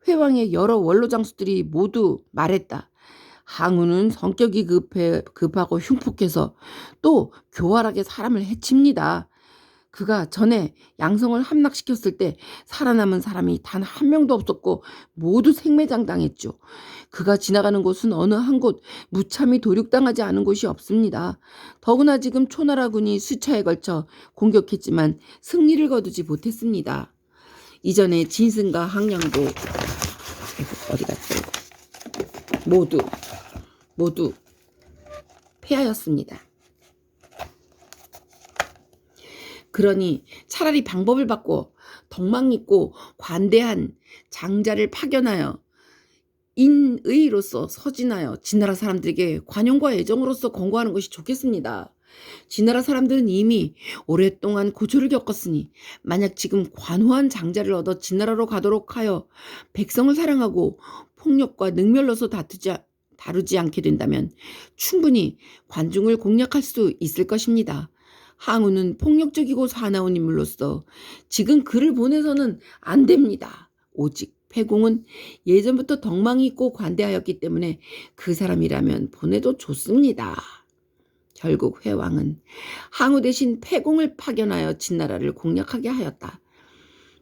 회왕의 여러 원로 장수들이 모두 말했다. 항우는 성격이 급하고 흉폭해서 또 교활하게 사람을 해칩니다. 그가 전에 양성을 함락시켰을 때 살아남은 사람이 단 한 명도 없었고 모두 생매장당했죠. 그가 지나가는 곳은 어느 한 곳 무참히 도륙당하지 않은 곳이 없습니다. 더구나 지금 초나라군이 수차에 걸쳐 공격했지만 승리를 거두지 못했습니다. 이전에 진승과 항량도 어디 갔죠? 모두 패하였습니다. 그러니 차라리 방법을 바꿔 덕망있고 관대한 장자를 파견하여 인의로서 서진하여 진나라 사람들에게 관용과 애정으로서 권고하는 것이 좋겠습니다. 진나라 사람들은 이미 오랫동안 고초를 겪었으니 만약 지금 관호한 장자를 얻어 진나라로 가도록 하여 백성을 사랑하고 폭력과 능멸로서 다루지 않게 된다면 충분히 관중을 공략할 수 있을 것입니다. 항우는 폭력적이고 사나운 인물로서 지금 그를 보내서는 안 됩니다. 오직 패공은 예전부터 덕망이 있고 관대하였기 때문에 그 사람이라면 보내도 좋습니다. 결국 회왕은 항우 대신 패공을 파견하여 진나라를 공략하게 하였다.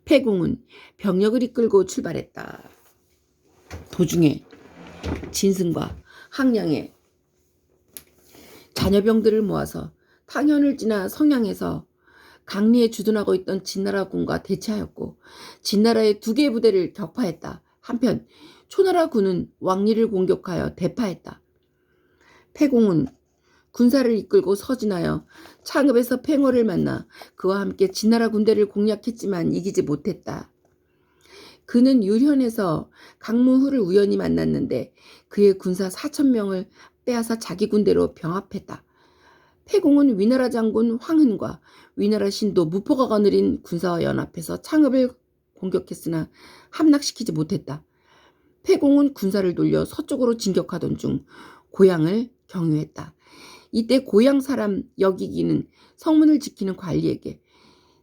패공은 병력을 이끌고 출발했다. 도중에 진승과 항량의 자녀병들을 모아서 탕현을 지나 성양에서 강리에 주둔하고 있던 진나라군과 대치하였고 진나라의 2개의 부대를 격파했다. 한편 초나라군은 왕리를 공격하여 대파했다. 패공은 군사를 이끌고 서진하여 창읍에서 팽호를 만나 그와 함께 진나라 군대를 공략했지만 이기지 못했다. 그는 유현에서 강무후를 우연히 만났는데 그의 군사 4,000명을 빼앗아 자기 군대로 병합했다. 패공은 위나라 장군 황흔과 위나라 신도 무포가가 느린 군사와 연합해서 창읍을 공격했으나 함락시키지 못했다. 패공은 군사를 돌려 서쪽으로 진격하던 중 고향을 경유했다. 이때 고향 사람 여기기는 성문을 지키는 관리에게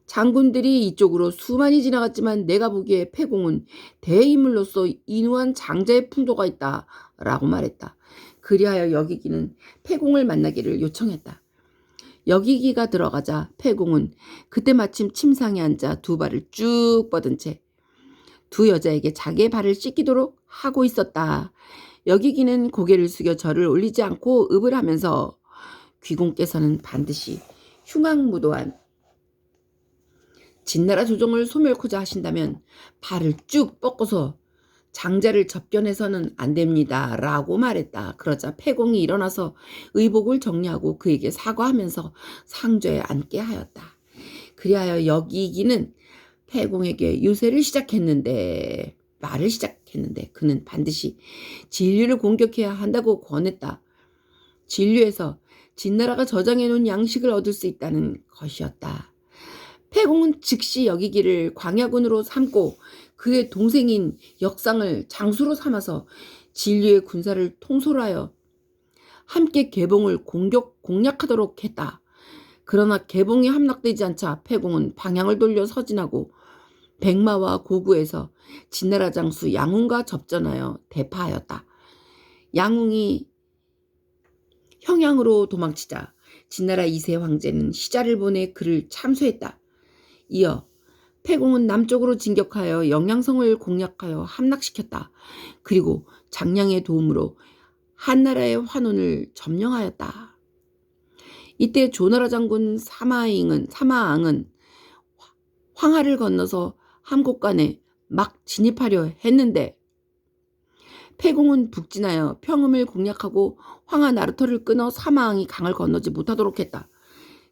장군들이 이쪽으로 수많이 지나갔지만 내가 보기에 패공은 대인물로서 인후한 장자의 풍도가 있다라고 말했다. 그리하여 여기기는 패공을 만나기를 요청했다. 여기기가 들어가자 패공은 그때 마침 침상에 앉아 2발을 쭉 뻗은 채 2 여자에게 자기의 발을 씻기도록 하고 있었다. 여기기는 고개를 숙여 절을 올리지 않고 읍을 하면서 귀공께서는 반드시 흉악무도한 진나라 조정을 소멸코자 하신다면 발을 쭉 뻗고서 장자를 접견해서는 안 됩니다. 라고 말했다. 그러자 패공이 일어나서 의복을 정리하고 그에게 사과하면서 상좌에 앉게 하였다. 그리하여 여기기는 패공에게 말을 시작했는데 그는 반드시 진류를 공격해야 한다고 권했다. 진류에서 진나라가 저장해 놓은 양식을 얻을 수 있다는 것이었다. 패공은 즉시 여기기를 광야군으로 삼고 그의 동생인 역상을 장수로 삼아서 진류의 군사를 통솔하여 함께 개봉을 공략하도록 했다. 그러나 개봉이 함락되지 않자 패공은 방향을 돌려 서진하고 백마와 고구에서 진나라 장수 양웅과 접전하여 대파하였다. 양웅이 형양으로 도망치자 진나라 2세 황제는 시자를 보내 그를 참수했다. 이어 패공은 남쪽으로 진격하여 영양성을 공략하여 함락시켰다. 그리고 장량의 도움으로 한나라의 환원을 점령하였다. 이때 조나라 장군 사마앙은 황하를 건너서 함곡간에 막 진입하려 했는데 패공은 북진하여 평음을 공략하고 황하 나루터를 끊어 사마앙이 강을 건너지 못하도록 했다.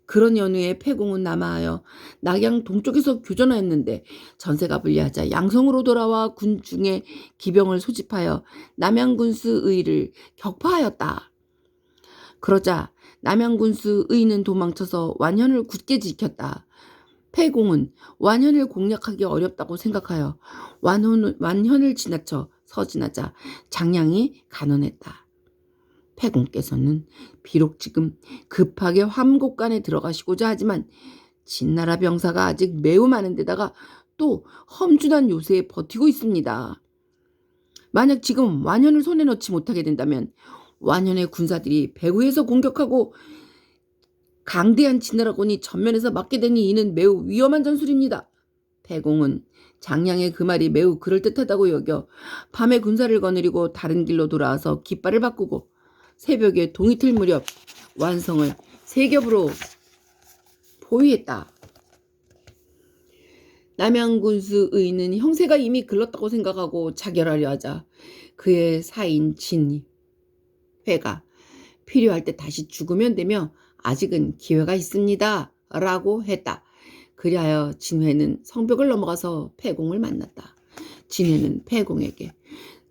그런 연후에 패공은 남하하여 낙양 동쪽에서 교전하였는데 전세가 불리하자 양성으로 돌아와 군중에 기병을 소집하여 남양군수 의를 격파하였다. 그러자 남양군수 의는 도망쳐서 완현을 굳게 지켰다. 패공은 완현을 공략하기 어렵다고 생각하여 완현을 지나쳐 서진하자 장량이 간언했다. 패공께서는 비록 지금 급하게 함곡간에 들어가시고자 하지만 진나라 병사가 아직 매우 많은 데다가 또 험준한 요새에 버티고 있습니다. 만약 지금 완현을 손에 넣지 못하게 된다면 완현의 군사들이 배후에서 공격하고 강대한 진나라군이 전면에서 맞게 되니 이는 매우 위험한 전술입니다. 패공은 장량의 그 말이 매우 그럴듯하다고 여겨 밤에 군사를 거느리고 다른 길로 돌아와서 깃발을 바꾸고 새벽에 동이 틀 무렵 완성을 세 겹으로 포위했다. 남양군수 의는 형세가 이미 글렀다고 생각하고 자결하려 하자 그의 사인 진회가 필요할 때 다시 죽으면 되며 아직은 기회가 있습니다. 라고 했다. 그리하여 진회는 성벽을 넘어가서 패공을 만났다. 진회는 패공에게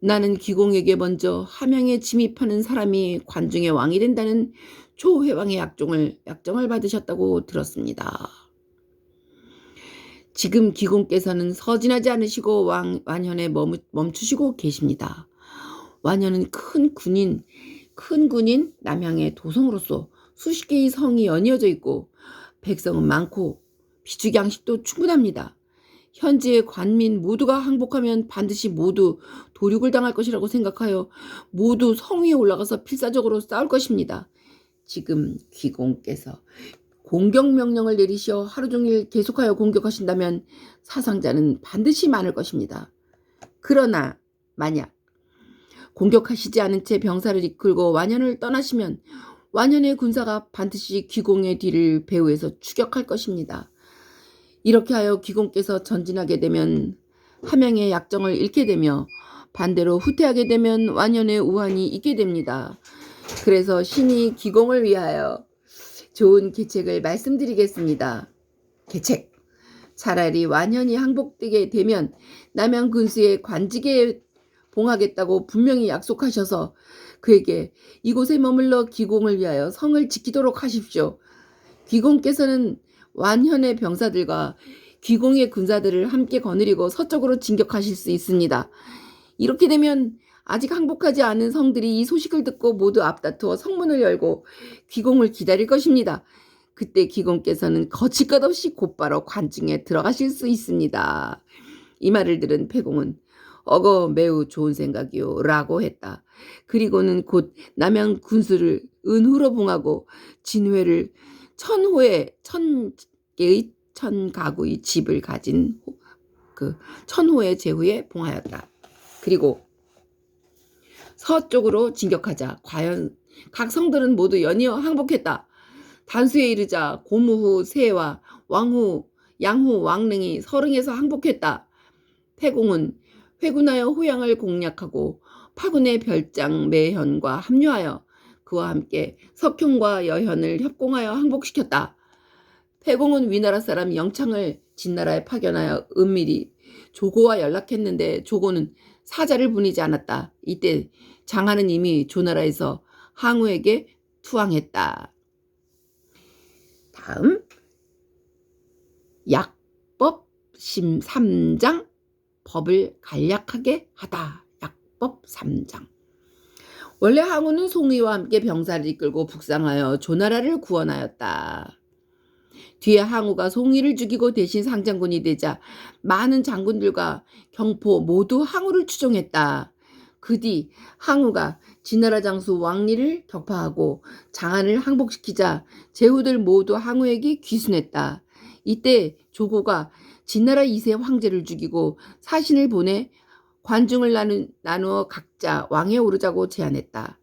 나는 귀공에게 먼저 함양에 침입하는 사람이 관중의 왕이 된다는 초회왕의 약정을 받으셨다고 들었습니다. 지금 귀공께서는 서진하지 않으시고 완현에 멈추시고 계십니다. 완현은 큰 군인 남양의 도성으로서 수십 개의 성이 연이어져 있고 백성은 많고 비축 양식도 충분합니다. 현지의 관민 모두가 항복하면 반드시 모두 도륙을 당할 것이라고 생각하여 모두 성 위에 올라가서 필사적으로 싸울 것입니다. 지금 귀공께서 공격 명령을 내리시어 하루 종일 계속하여 공격하신다면 사상자는 반드시 많을 것입니다. 그러나 만약 공격하시지 않은 채 병사를 이끌고 완현을 떠나시면 완현의 군사가 반드시 귀공의 뒤를 배후에서 추격할 것입니다. 이렇게 하여 귀공께서 전진하게 되면 함양의 약정을 잃게 되며 반대로 후퇴하게 되면 완현의 우환이 있게 됩니다. 그래서 신이 귀공을 위하여 좋은 계책을 말씀드리겠습니다. 계책. 차라리 완현이 항복되게 되면 남양 군수의 관직에 봉하겠다고 분명히 약속하셔서 그에게 이곳에 머물러 귀공을 위하여 성을 지키도록 하십시오. 귀공께서는 완현의 병사들과 귀공의 군사들을 함께 거느리고 서쪽으로 진격하실 수 있습니다. 이렇게 되면 아직 항복하지 않은 성들이 이 소식을 듣고 모두 앞다투어 성문을 열고 귀공을 기다릴 것입니다. 그때 귀공께서는 거칠 것 없이 곧바로 관중에 들어가실 수 있습니다. 이 말을 들은 패공은 어거 매우 좋은 생각이요 라고 했다. 그리고는 곧 남양 군수를 은후로 봉하고 진회를 천개의 천가구의 집을 가진 그 천호의 제후에 봉하였다. 그리고 서쪽으로 진격하자 과연 각 성들은 모두 연이어 항복했다. 단수에 이르자 고무후 세와 왕후 양후 왕릉이 서릉에서 항복했다. 패공은 회군하여 호양을 공략하고 파군의 별장 매현과 합류하여 그와 함께 석형과 여현을 협공하여 항복시켰다. 패공은 위나라 사람 영창을 진나라에 파견하여 은밀히 조고와 연락했는데 조고는 사자를 보내지 않았다. 이때 장하는 이미 조나라에서 항우에게 투항했다. 다음 약법 3장 법을 간략하게 하다. 약법 3장. 원래 항우는 송의와 함께 병사를 이끌고 북상하여 조나라를 구원하였다. 뒤에 항우가 송의를 죽이고 대신 상장군이 되자 많은 장군들과 경포 모두 항우를 추종했다. 그 뒤 항우가 진나라 장수 왕리를 격파하고 장안을 항복시키자 제후들 모두 항우에게 귀순했다. 이때 조고가 진나라 2세 황제를 죽이고 사신을 보내 관중을 나누어 각자 왕에 오르자고 제안했다.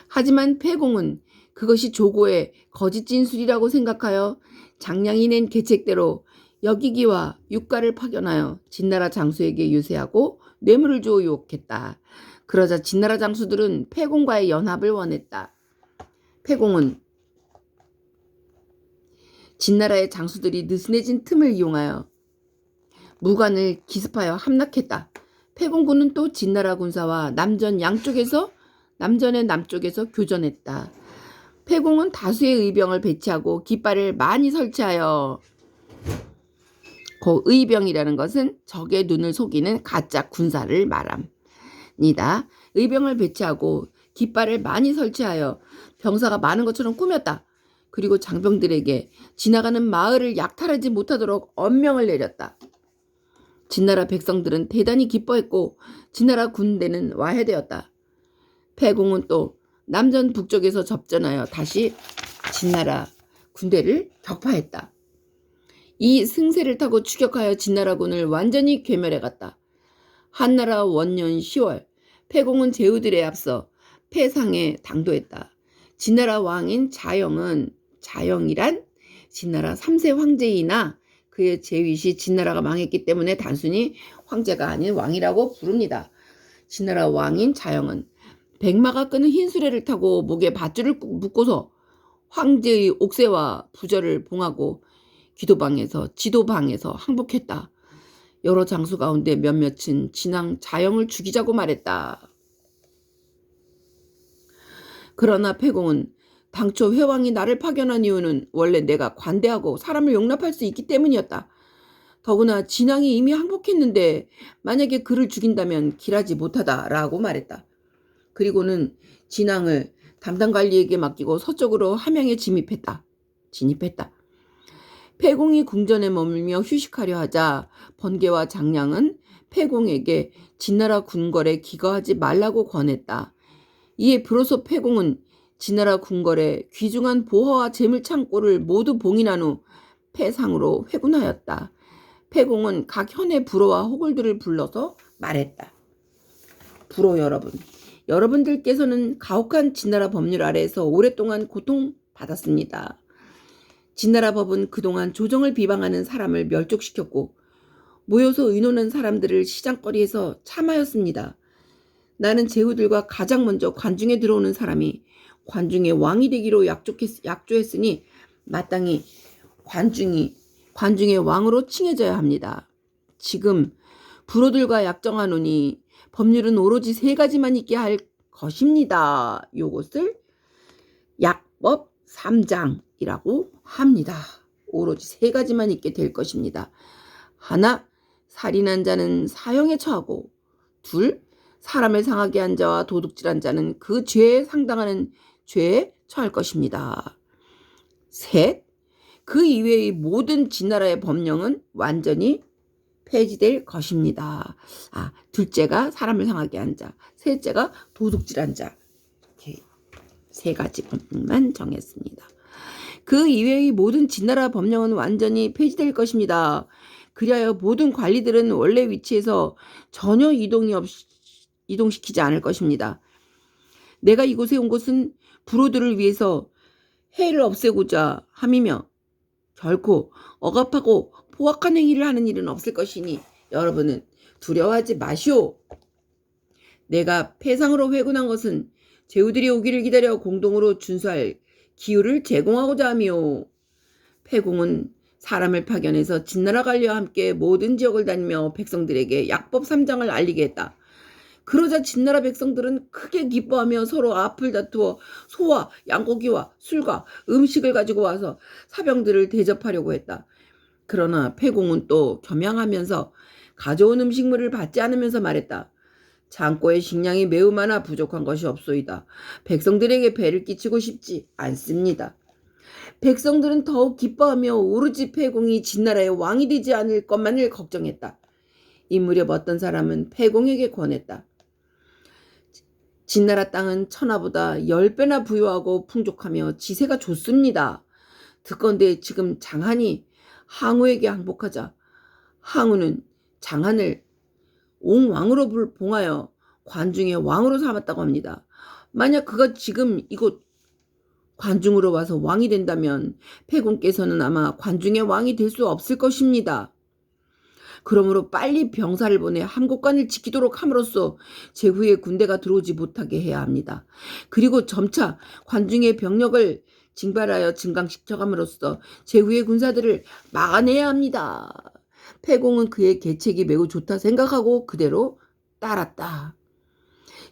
하지만 패공은 그것이 조고의 거짓 진술이라고 생각하여 장량이 낸 계책대로 여기기와 육가를 파견하여 진나라 장수에게 유세하고 뇌물을 주어 유혹했다. 그러자 진나라 장수들은 패공과의 연합을 원했다. 패공은 진나라의 장수들이 느슨해진 틈을 이용하여 무관을 기습하여 함락했다. 패공군은 또 진나라 군사와 남전의 남쪽에서 교전했다. 패공은 다수의 의병을 배치하고 깃발을 많이 설치하여 그 의병이라는 것은 적의 눈을 속이는 가짜 군사를 말합니다. 의병을 배치하고 깃발을 많이 설치하여 병사가 많은 것처럼 꾸몄다. 그리고 장병들에게 지나가는 마을을 약탈하지 못하도록 엄명을 내렸다. 진나라 백성들은 대단히 기뻐했고 진나라 군대는 와해되었다. 패공은 또 남전 북쪽에서 접전하여 다시 진나라 군대를 격파했다. 이 승세를 타고 추격하여 진나라군을 완전히 괴멸해갔다. 한나라 원년 10월 패공은 제후들에 앞서 패상에 당도했다. 진나라 왕인 자영이란 진나라 3세 황제이나 그의 제위시 진나라가 망했기 때문에 단순히 황제가 아닌 왕이라고 부릅니다. 진나라 왕인 자영은 백마가 끄는 흰 수레를 타고 목에 밧줄을 묶고서 황제의 옥새와 부절을 봉하고 지도방에서 항복했다. 여러 장수 가운데 몇몇은 진왕 자영을 죽이자고 말했다. 그러나 패공은 당초 회왕이 나를 파견한 이유는 원래 내가 관대하고 사람을 용납할 수 있기 때문이었다. 더구나 진왕이 이미 항복했는데 만약에 그를 죽인다면 길하지 못하다라고 말했다. 그리고는 진왕을 담당관리에게 맡기고 서쪽으로 함양에 진입했다. 패공이 궁전에 머물며 휴식하려 하자 번개와 장량은 패공에게 진나라 궁궐에 기거하지 말라고 권했다. 이에 비로소 패공은 진나라 궁궐에 귀중한 보화와 재물 창고를 모두 봉인한 후 패상으로 회군하였다. 패공은 각 현의 부로와 호골들을 불러서 말했다. 부로 여러분, 여러분들께서는 가혹한 진나라 법률 아래에서 오랫동안 고통받았습니다. 진나라 법은 그동안 조정을 비방하는 사람을 멸족시켰고 모여서 의논한 사람들을 시장거리에서 참하였습니다. 나는 제후들과 가장 먼저 관중에 들어오는 사람이 관중의 왕이 되기로 약조했으니 마땅히 관중의 왕으로 칭해져야 합니다. 지금 부로들과 약정하노니 법률은 오로지 3가지만 있게 할 것입니다. 요것을 약법 3장이라고 합니다. 오로지 3가지만 있게 될 것입니다. 하나, 살인한 자는 사형에 처하고, 둘, 사람을 상하게 한 자와 도둑질한 자는 그 죄에 상당하는 죄에 처할 것입니다. 셋, 그 이외의 모든 진나라의 법령은 완전히 폐지될 것입니다. 둘째가 사람을 상하게 한 자, 셋째가 도둑질한 자. 이렇게 3가지 법만 정했습니다. 그 이외의 모든 진나라 법령은 완전히 폐지될 것입니다. 그리하여 모든 관리들은 원래 위치에서 전혀 이동시키지 않을 것입니다. 내가 이곳에 온 것은 부로들을 위해서 해를 없애고자 함이며 결코 억압하고 포악한 행위를 하는 일은 없을 것이니 여러분은 두려워하지 마시오. 내가 패상으로 회군한 것은 제후들이 오기를 기다려 공동으로 준수할 기후를 제공하고자 하미오. 패공은 사람을 파견해서 진나라 관리와 함께 모든 지역을 다니며 백성들에게 약법 3장을 알리게 했다. 그러자 진나라 백성들은 크게 기뻐하며 서로 앞을 다투어 소와 양고기와 술과 음식을 가지고 와서 사병들을 대접하려고 했다. 그러나 패공은 또 겸양하면서 가져온 음식물을 받지 않으면서 말했다. 창고에 식량이 매우 많아 부족한 것이 없소이다. 백성들에게 배를 끼치고 싶지 않습니다. 백성들은 더욱 기뻐하며 오로지 패공이 진나라의 왕이 되지 않을 것만을 걱정했다. 이 무렵 어떤 사람은 패공에게 권했다. 진나라 땅은 천하보다 10배나 부유하고 풍족하며 지세가 좋습니다. 듣건대 지금 장한이 항우에게 항복하자 항우는 장한을 옹왕으로 봉하여 관중의 왕으로 삼았다고 합니다. 만약 그가 지금 이곳 관중으로 와서 왕이 된다면 패공께서는 아마 관중의 왕이 될 수 없을 것입니다. 그러므로 빨리 병사를 보내 함곡관을 지키도록 함으로써 제후의 군대가 들어오지 못하게 해야 합니다. 그리고 점차 관중의 병력을 징발하여 증강시켜감으로써 제후의 군사들을 막아내야 합니다. 패공은 그의 계책이 매우 좋다 생각하고 그대로 따랐다.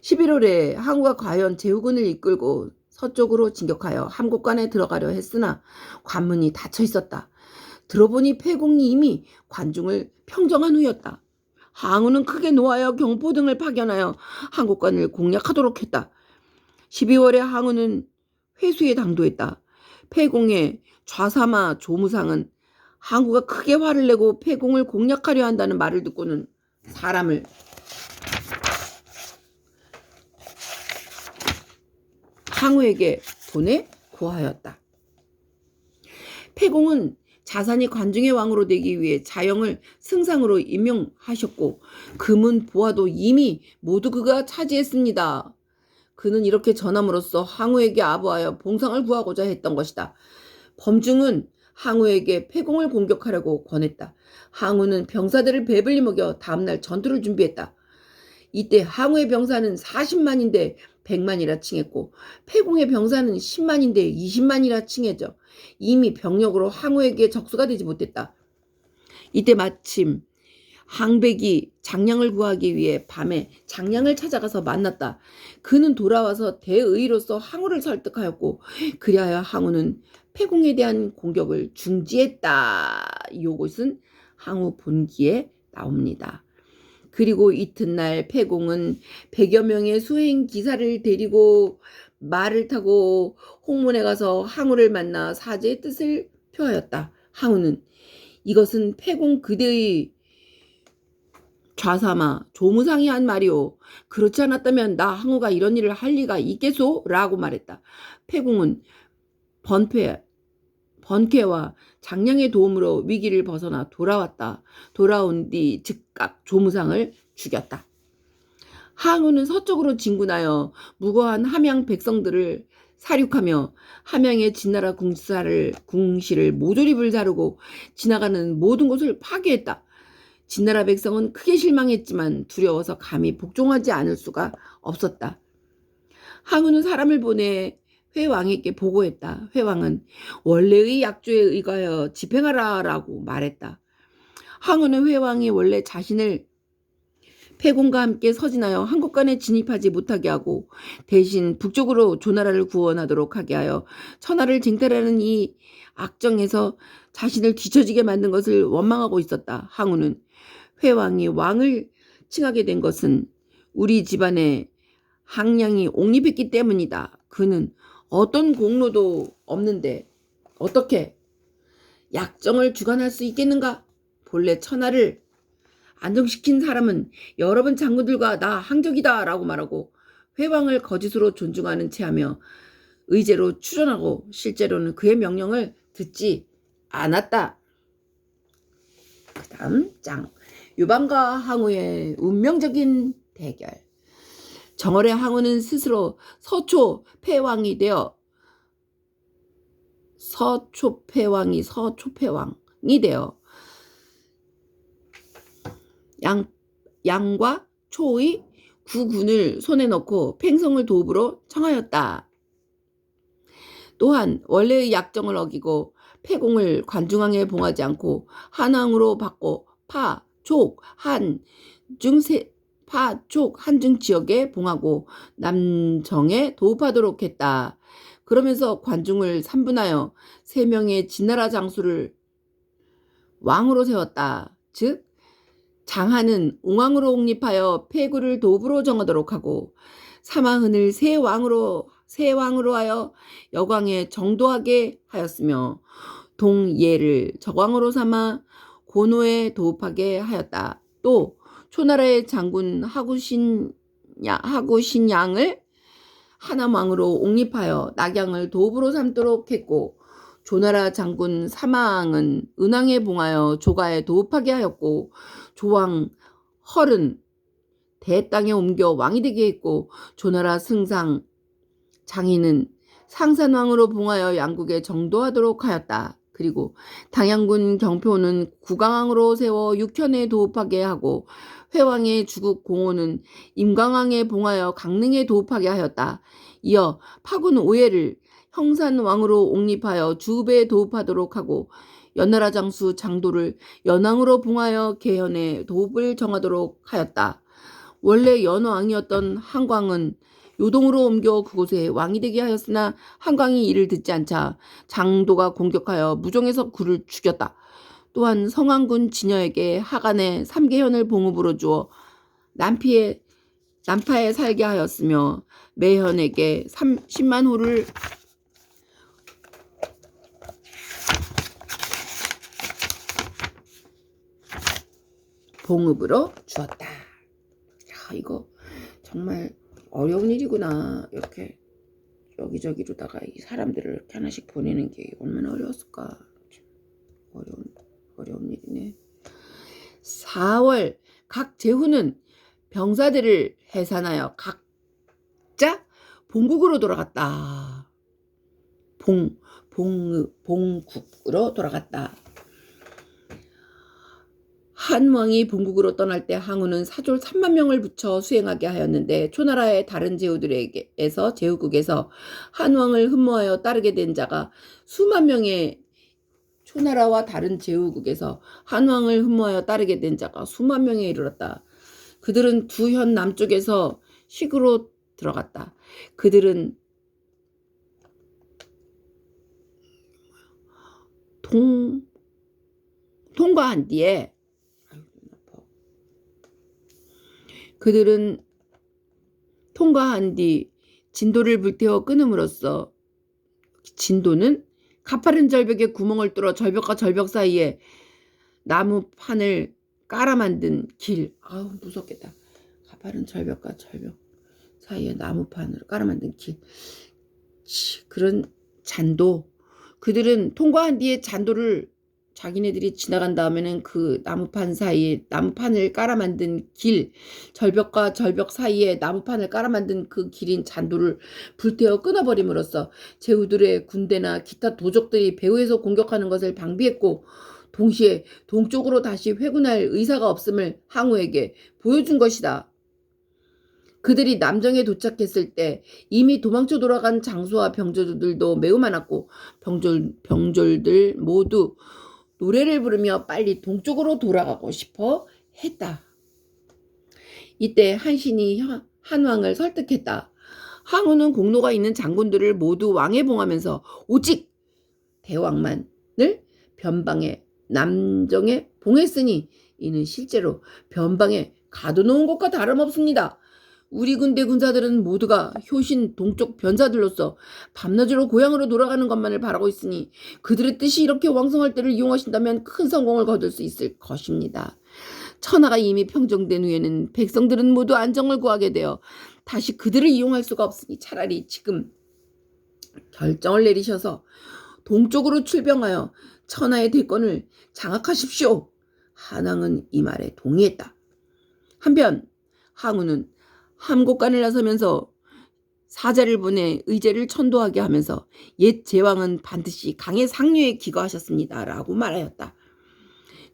11월에 항우가 과연 제후군을 이끌고 서쪽으로 진격하여 함곡관에 들어가려 했으나 관문이 닫혀 있었다. 들어보니 패공이 이미 관중을 평정한 후였다. 항우는 크게 노하여 경포등을 파견하여 함곡관을 공략하도록 했다. 12월에 항우는 회수에 당도했다. 패공의 좌사마 조무상은 항우가 크게 화를 내고 폐공을 공략하려 한다는 말을 듣고는 사람을 항우에게 보내 고하였다. 폐공은 자산이 관중의 왕으로 되기 위해 자영을 승상으로 임명하셨고 금은 보화도 이미 모두 그가 차지했습니다. 그는 이렇게 전함으로써 항우에게 아부하여 봉상을 구하고자 했던 것이다. 범중은 항우에게 폐공을 공격하려고 권했다. 항우는 병사들을 배불리 먹여 다음날 전투를 준비했다. 이때 항우의 병사는 40만인데 100만이라 칭했고 폐공의 병사는 10만인데 20만이라 칭해져 이미 병력으로 항우에게 적수가 되지 못했다. 이때 마침 항백이 장량을 구하기 위해 밤에 장량을 찾아가서 만났다. 그는 돌아와서 대의로서 항우를 설득하였고 그리하여 항우는 폐공에 대한 공격을 중지했다. 이것은 항우 본기에 나옵니다. 그리고 이튿날 폐공은 100여 명의 수행 기사를 데리고 말을 타고 홍문에 가서 항우를 만나 사제의 뜻을 표하였다. 항우는 이것은 폐공 그대의 좌사마 조무상이 한 말이오. 그렇지 않았다면 나 항우가 이런 일을 할 리가 있겠소? 라고 말했다. 폐공은 번쾌와 장량의 도움으로 위기를 벗어나 돌아왔다. 돌아온 뒤 즉각 조무상을 죽였다. 항우는 서쪽으로 진군하여 무고한 함양 백성들을 사륙하며 함양의 진나라 궁시를 모조리 불사르고 지나가는 모든 곳을 파괴했다. 진나라 백성은 크게 실망했지만 두려워서 감히 복종하지 않을 수가 없었다. 항우는 사람을 보내 회왕에게 보고했다. 회왕은 원래의 약조에 의거하여 집행하라 라고 말했다. 항우는 회왕이 원래 자신을 폐공과 함께 서진하여 한국간에 진입하지 못하게 하고 대신 북쪽으로 조나라를 구원하도록 하게 하여 천하를 쟁탈하는 이 악정에서 자신을 뒤처지게 만든 것을 원망하고 있었다. 항우는 회왕이 왕을 칭하게 된 것은 우리 집안에 항량이 옹립했기 때문이다. 그는 어떤 공로도 없는데 어떻게 약정을 주관할 수 있겠는가? 본래 천하를 안정시킨 사람은 여러 번 장군들과 나 항적이다 라고 말하고 회왕을 거짓으로 존중하는 체하며 의제로 출연하고 실제로는 그의 명령을 듣지 않았다. 그 다음 장 유방과 항우의 운명적인 대결. 정월의 항우는 스스로 서초패왕이 되어 양과 초의 9군을 손에 넣고 팽성을 도읍으로 청하였다. 또한 원래의 약정을 어기고 폐공을 관중왕에 봉하지 않고 한왕으로 바꿔 한중 지역에 봉하고 남정에 도읍하도록 했다. 그러면서 관중을 3분하여 3명의 진나라 장수를 왕으로 세웠다. 즉 장하는 웅왕으로 옹립하여 폐구를 도읍으로 정하도록 하고 사마흔을 새 왕으로 하여 여광에 정도하게 하였으며 동예를 적왕으로 삼아 고노에 도읍하게 하였다. 또 초나라의 장군 하구신양을 하남왕으로 옹립하여 낙양을 도읍으로 삼도록 했고 조나라 장군 사마왕은 은왕에 봉하여 조가에 도읍하게 하였고 조왕 헐은 대땅에 옮겨 왕이 되게 했고 조나라 승상 장인은 상산왕으로 봉하여 양국에 정도하도록 하였다. 그리고 당양군 경표는 구강왕으로 세워 육현에 도읍하게 하고 회왕의 주국 공호는 임강왕에 봉하여 강릉에 도읍하게 하였다. 이어 파군 오예를 형산왕으로 옹립하여 주읍에 도읍하도록 하고 연나라 장수 장도를 연왕으로 봉하여 계현에 도읍을 정하도록 하였다. 원래 연왕이었던 한광은 요동으로 옮겨 그곳에 왕이 되게 하였으나 한광이 이를 듣지 않자 장도가 공격하여 무종에서 그를 죽였다. 또한 성안군 진여에게 하간의 3계현을 봉읍으로 주어 남파에 살게 하였으며 매현에게 10만 호를 봉읍으로 주었다. 야, 이거 정말 어려운 일이구나. 이렇게 여기저기로다가 이 사람들을 이렇게 하나씩 보내는 게 얼마나 어려웠을까. 어려운 일이네. 4월 각 제후는 병사들을 해산하여 각자 본국으로 돌아갔다. 본국으로 돌아갔다. 한 왕이 본국으로 떠날 때 항우는 사졸 3만 명을 붙여 수행하게 하였는데 초나라의 다른 제후들에게서 제후국에서 한 왕을 흠모하여 따르게 된 자가 수만 명의 초나라와 다른 제후국에서 한 왕을 흠모하여 따르게 된 자가 수만 명에 이르렀다. 그들은 두 현 남쪽에서 식으로 들어갔다. 그들은 통과한 뒤에 진도를 불태워 끊음으로써 진도는 가파른 절벽에 구멍을 뚫어 절벽과 절벽 사이에 나무판을 깔아 만든 길. 아우 무섭겠다. 가파른 절벽과 절벽 사이에 나무판을 깔아 만든 길. 그런 잔도. 그들은 통과한 뒤에 잔도를 자기네들이 지나간 다음에는 그 나무판 사이에 나무판을 깔아 만든 길, 절벽과 절벽 사이에 나무판을 깔아 만든 그 길인 잔도를 불태워 끊어버림으로써 제후들의 군대나 기타 도적들이 배후에서 공격하는 것을 방비했고 동시에 동쪽으로 다시 회군할 의사가 없음을 항우에게 보여준 것이다. 그들이 남정에 도착했을 때 이미 도망쳐 돌아간 장수와 병졸들도 매우 많았고 병졸들 모두 노래를 부르며 빨리 동쪽으로 돌아가고 싶어 했다. 이때 한신이 한왕을 설득했다. 항우는 공로가 있는 장군들을 모두 왕에 봉하면서 오직 대왕만을 변방에 남정에 봉했으니 이는 실제로 변방에 가둬놓은 것과 다름없습니다. 우리 군대 군사들은 모두가 효신 동쪽 변사들로서 밤낮으로 고향으로 돌아가는 것만을 바라고 있으니 그들의 뜻이 이렇게 왕성할 때를 이용하신다면 큰 성공을 거둘 수 있을 것입니다. 천하가 이미 평정된 후에는 백성들은 모두 안정을 구하게 되어 다시 그들을 이용할 수가 없으니 차라리 지금 결정을 내리셔서 동쪽으로 출병하여 천하의 대권을 장악하십시오. 한왕은 이 말에 동의했다. 한편 항우는 함곡간을 나서면서 사자를 보내 의제를 천도하게 하면서 옛 제왕은 반드시 강의 상류에 기거하셨습니다. 라고 말하였다.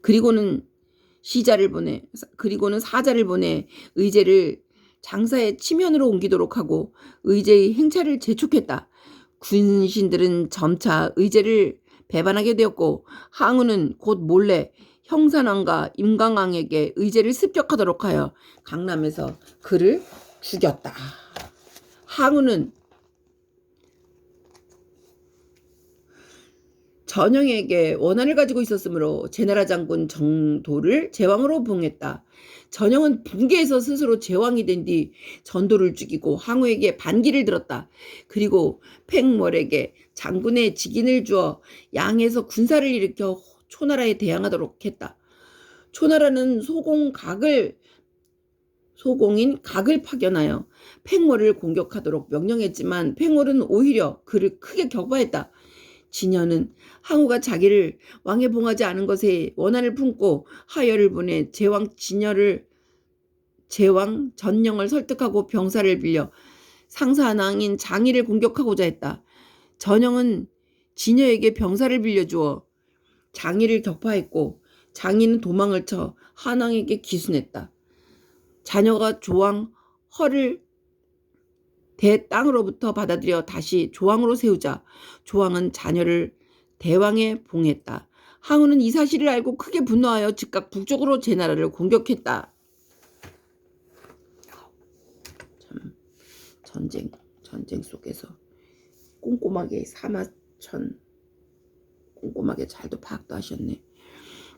그리고는 사자를 보내 의제를 장사의 치면으로 옮기도록 하고 의제의 행차를 재촉했다. 군신들은 점차 의제를 배반하게 되었고 항우는 곧 몰래 형산왕과 임강왕에게 의제를 습격하도록 하여 강남에서 그를 죽였다. 항우는 전영에게 원한을 가지고 있었으므로 제나라 장군 정도를 제왕으로 봉했다. 전영은 분개해서 스스로 제왕이 된 뒤 전도를 죽이고 항우에게 반기를 들었다. 그리고 팽월에게 장군의 직인을 주어 양에서 군사를 일으켜 초나라에 대항하도록 했다. 초나라는 소공인 각을 파견하여 팽월을 공격하도록 명령했지만 팽월은 오히려 그를 크게 격파했다. 진여는 항우가 자기를 왕에 봉하지 않은 것에 원한을 품고 하여를 보내 제왕 전영을 설득하고 병사를 빌려 상사왕인 장의를 공격하고자 했다. 전영은 진여에게 병사를 빌려주어 장의를 격파했고 장의는 도망을 쳐 한왕에게 기순했다. 자녀가 조왕 허를 대땅으로부터 받아들여 다시 조왕으로 세우자 조왕은 자녀를 대왕에 봉했다. 항우는 이 사실을 알고 크게 분노하여 즉각 북쪽으로 제나라를 공격했다. 참 전쟁 속에서 꼼꼼하게 꼼꼼하게 잘도 파악도 하셨네.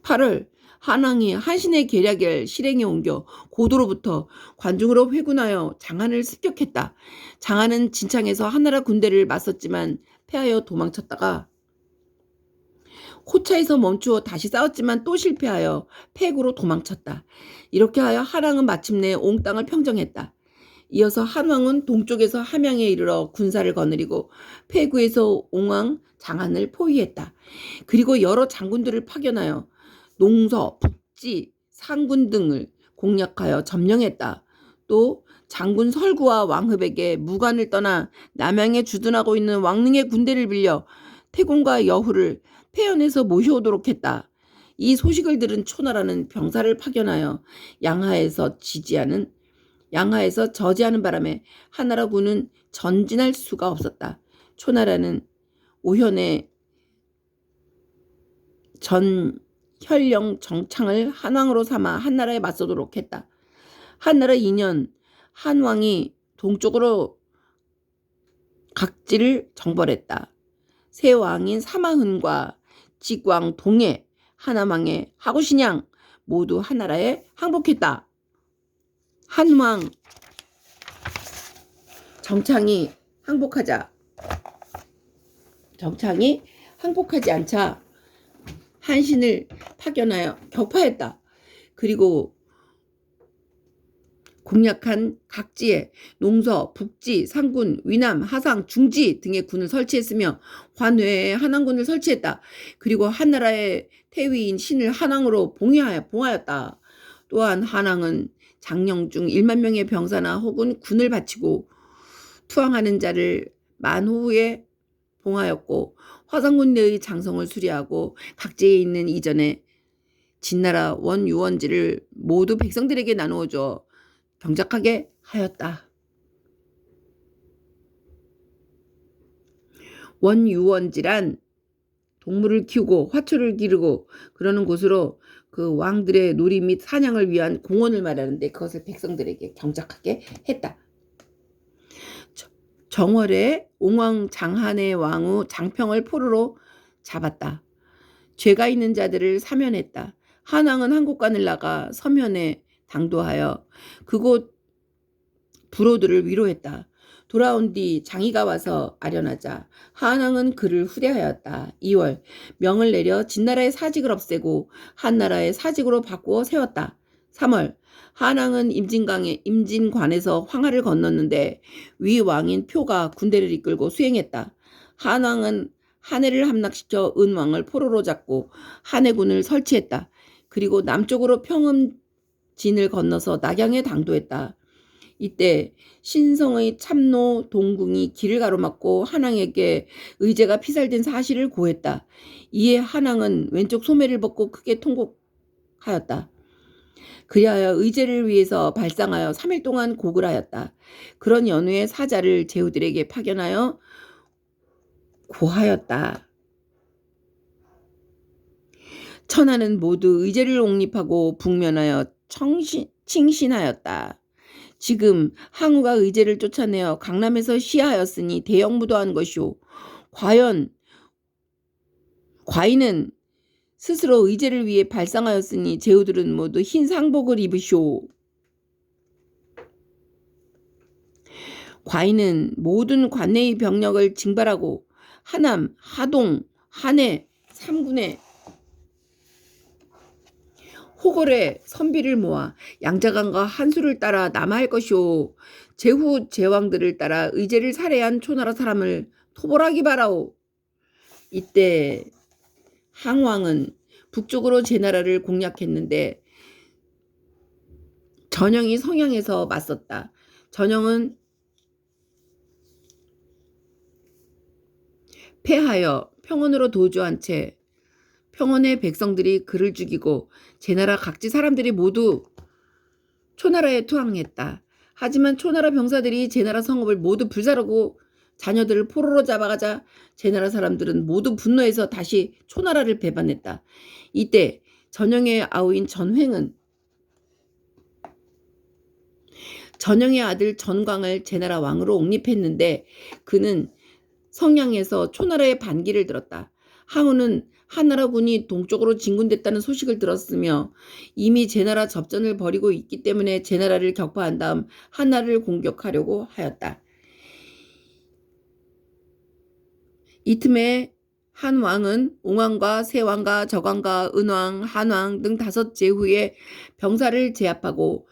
8월 한왕이 한신의 계략을 실행에 옮겨 고도로부터 관중으로 회군하여 장안을 습격했다. 장안은 진창에서 한나라 군대를 맞섰지만 패하여 도망쳤다가 호차에서 멈추어 다시 싸웠지만 또 실패하여 패국으로 도망쳤다. 이렇게 하여 한왕은 마침내 온 땅을 평정했다. 이어서 한왕은 동쪽에서 함양에 이르러 군사를 거느리고 패구에서 옹왕 장안을 포위했다. 그리고 여러 장군들을 파견하여 농서, 북지, 상군 등을 공략하여 점령했다. 또 장군 설구와 왕흡에게 무관을 떠나 남양에 주둔하고 있는 왕릉의 군대를 빌려 태공과 여후를 폐연에서 모셔오도록 했다. 이 소식을 들은 초나라는 병사를 파견하여 양하에서 저지하는 바람에 한나라 군은 전진할 수가 없었다. 초나라는 오현의 전현령 정창을 한왕으로 삼아 한나라에 맞서도록 했다. 한나라 2년 한왕이 동쪽으로 각지를 정벌했다. 세 왕인 사마흔과 직왕 동해, 하남왕의 하구신양 모두 한나라에 항복했다. 한왕 정창이 항복하지 않자 한신을 파견하여 격파했다. 그리고 공략한 각지에 농서, 북지, 상군, 위남, 하상, 중지 등의 군을 설치했으며 관외에 한왕군을 설치했다. 그리고 한나라의 태위인 신을 한왕으로 봉하였다. 또한 한왕은 장령 중 1만 명의 병사나 혹은 군을 바치고 투항하는 자를 만호에 봉하였고 화성군 내의 장성을 수리하고 각지에 있는 이전에 진나라 원유원지를 모두 백성들에게 나누어줘 경작하게 하였다. 원유원지란 동물을 키우고 화초를 기르고 그러는 곳으로 그 왕들의 놀이 및 사냥을 위한 공원을 말하는데 그것을 백성들에게 경작하게 했다. 정월에 옹왕 장한의 왕후 장평을 포로로 잡았다. 죄가 있는 자들을 사면했다. 한왕은 한국관을 나가 서면에 당도하여 그곳 부로들을 위로했다. 돌아온 뒤 장이가 와서 아련하자 한왕은 그를 후대하였다. 2월 명을 내려 진나라의 사직을 없애고 한나라의 사직으로 바꾸어 세웠다. 3월 한왕은 임진관에서 황하를 건넜는데 위 왕인 표가 군대를 이끌고 수행했다. 한왕은 한해를 함락시켜 은왕을 포로로 잡고 한해군을 설치했다. 그리고 남쪽으로 평음진을 건너서 낙양에 당도했다. 이때 신성의 참노 동궁이 길을 가로막고 한왕에게 의제가 피살된 사실을 고했다. 이에 한왕은 왼쪽 소매를 벗고 크게 통곡하였다. 그리하여 의제를 위해서 발상하여 3일 동안 곡을 하였다. 그런 연후에 사자를 제후들에게 파견하여 고하였다. 천하는 모두 의제를 옹립하고 북면하여 칭신하였다. 지금 항우가 의제를 쫓아내어 강남에서 시하였으니 대영무도한 것이오. 과인은 스스로 의제를 위해 발상하였으니 제후들은 모두 흰 상복을 입으시오. 과인은 모든 관내의 병력을 징발하고 하남, 하동, 한해, 삼군에 호걸에 선비를 모아 양자강과 한수를 따라 남하할 것이오. 제후 제왕들을 따라 의제를 살해한 초나라 사람을 토벌하기 바라오. 이때 항왕은 북쪽으로 제나라를 공략했는데 전영이 성향에서 맞섰다. 전영은 패하여 평원으로 도주한 채 평원의 백성들이 그를 죽이고 제나라 각지 사람들이 모두 초나라에 투항했다. 하지만 초나라 병사들이 제나라 성읍을 모두 불사르고 자녀들을 포로로 잡아가자 제나라 사람들은 모두 분노해서 다시 초나라를 배반했다. 이때 전영의 아우인 전횡은 전영의 아들 전광을 제나라 왕으로 옹립했는데 그는 성향에서 초나라의 반기를 들었다. 항우는 한나라군이 동쪽으로 진군됐다는 소식을 들었으며 이미 제나라 접전을 벌이고 있기 때문에 제나라를 격파한 다음 한나라를 공격하려고 하였다. 이 틈에 한 왕은 옹왕과 세왕과 저왕과 은왕, 한왕 등 5제후의 병사를 제압하고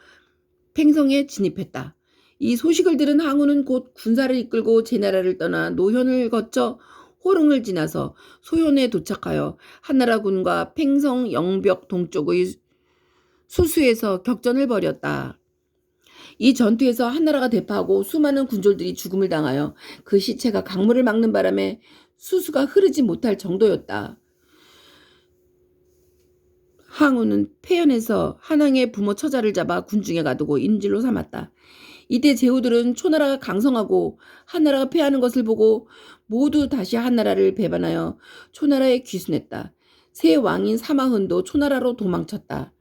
팽성에 진입했다. 이 소식을 들은 항우는 곧 군사를 이끌고 제나라를 떠나 노현을 거쳐 호릉을 지나서 소현에 도착하여 한나라 군과 팽성 영벽 동쪽의 수수에서 격전을 벌였다. 이 전투에서 한나라가 대파하고 수많은 군졸들이 죽음을 당하여 그 시체가 강물을 막는 바람에 수수가 흐르지 못할 정도였다. 항우는 폐연에서 한왕의 부모 처자를 잡아 군중에 가두고 인질로 삼았다. 이때 제후들은 초나라가 강성하고 한나라가 패하는 것을 보고 모두 다시 한나라를 배반하여 초나라에 귀순했다. 새 왕인 사마흔도 초나라로 도망쳤다.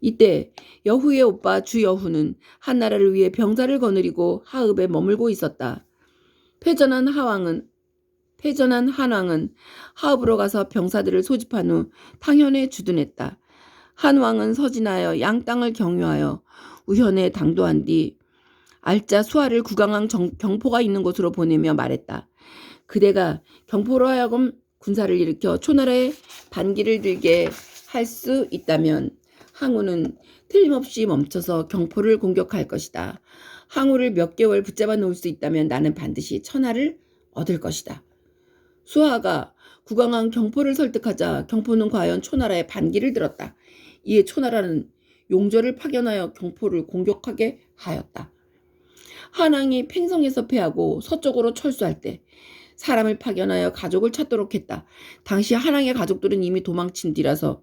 이때 여후의 오빠 주여후는 한나라를 위해 병사를 거느리고 하읍에 머물고 있었다. 패전한 한왕은 하읍으로 가서 병사들을 소집한 후 탕현에 주둔했다. 한왕은 서진하여 양 땅을 경유하여 우현에 당도한 뒤 알짜 수하를 구강왕 경포가 있는 곳으로 보내며 말했다. 그대가 경포로 하여금 군사를 일으켜 초나라에 반기를 들게 할 수 있다면 항우는 틀림없이 멈춰서 경포를 공격할 것이다. 항우를 몇 개월 붙잡아 놓을 수 있다면 나는 반드시 천하를 얻을 것이다. 수하가 국왕왕 경포를 설득하자 경포는 과연 초나라에 반기를 들었다. 이에 초나라는 용조를 파견하여 경포를 공격하게 하였다. 한왕이 팽성에서 패하고 서쪽으로 철수할 때 사람을 파견하여 가족을 찾도록 했다. 당시 한왕의 가족들은 이미 도망친 뒤라서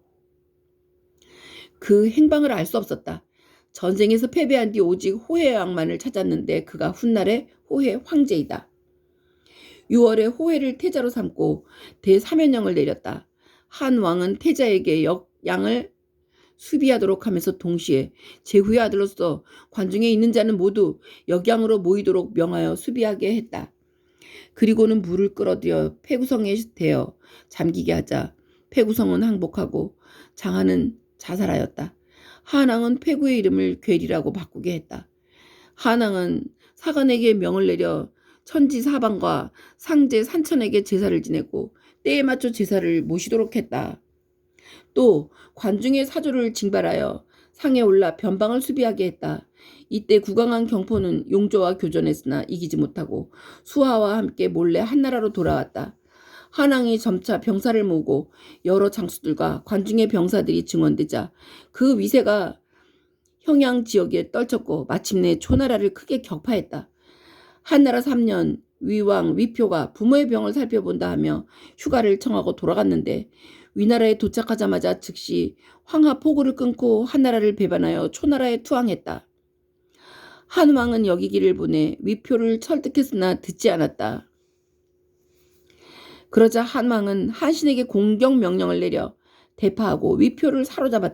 그 행방을 알 수 없었다. 전쟁에서 패배한 뒤 오직 호해왕만을 찾았는데 그가 훗날의 호해 황제이다. 6월에 호해를 태자로 삼고 대사면령을 내렸다. 한 왕은 태자에게 역양을 수비하도록 하면서 동시에 제후의 아들로서 관중에 있는 자는 모두 역양으로 모이도록 명하여 수비하게 했다. 그리고는 물을 끌어들여 폐구성에 대어 잠기게 하자 폐구성은 항복하고 장하는 자살하였다. 한왕은 폐구의 이름을 괴리라고 바꾸게 했다. 한왕은 사관에게 명을 내려 천지 사방과 상제 산천에게 제사를 지내고 때에 맞춰 제사를 모시도록 했다. 또 관중의 사조를 징발하여 상에 올라 변방을 수비하게 했다. 이때 국왕한 경포는 용조와 교전했으나 이기지 못하고 수하와 함께 몰래 한나라로 돌아왔다. 한왕이 점차 병사를 모으고 여러 장수들과 관중의 병사들이 증원되자 그 위세가 형양 지역에 떨쳤고 마침내 초나라를 크게 격파했다. 한나라 3년 위왕 위표가 부모의 병을 살펴본다 하며 휴가를 청하고 돌아갔는데 위나라에 도착하자마자 즉시 황하 포고를 끊고 한나라를 배반하여 초나라에 투항했다. 한왕은 여기기를 보내 위표를 설득했으나 듣지 않았다. 그러자 한왕은 한신에게 공격 명령을 내려 대파하고 위표를 사로잡았다.